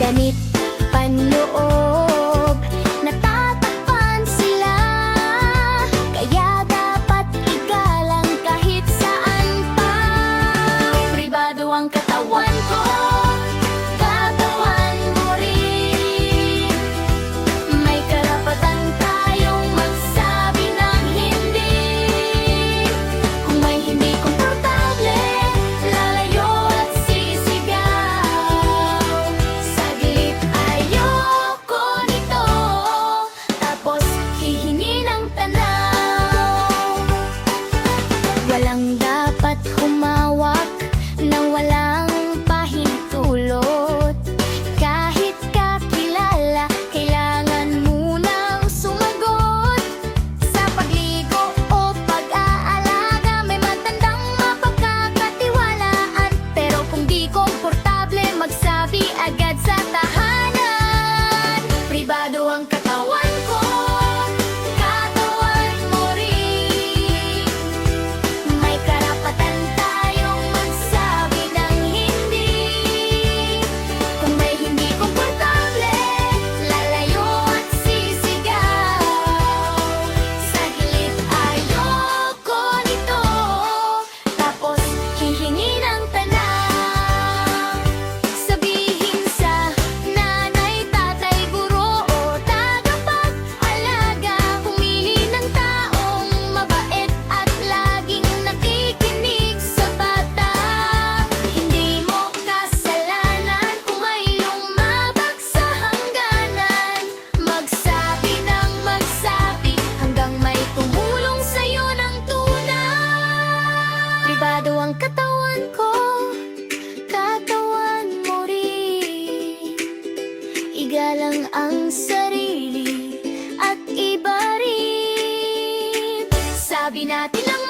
damit, panloob, natatakpan sila. Kaya dapat igalang kahit saan pa. Pribado ang katawan ko, katawan mo rin. May karapatan tayong magsabi ng hindi. Kung may hindi komportable, lalayo at sisigaw. Saglit, ayoko nito, tapos hihingi ng tanaw. Walang dapat humawak na walang pahintulot. Kahit kakilala, kailangan munang sumagot. Sa pagligo o pag-aalaga, may matandang mapagkakatiwalaan. Pero kung di komportable, magsabi agad sa tahanan. Pribado ang katawan ko, katawan mo rin. May karapatan tayong magsabi ng hindi. Kung may hindi komportable, lalayo at sisigaw. Saglit, ayoko nito, tapos hihingi ng tanaw. Sabihin sa nanay, tatay, guro o tagapag-alaga. Pumili ng taong mabait at laging nakikinig sa bata. Hindi mo kasalanan kung may lumabag sa hangganan. Magsabi ng magsabi hanggang may tumulong sa'yo ng tunay. Pribado ang katawan ko, katawan mo rin. Igalang ang sarili at iba rin. Sabi natin lang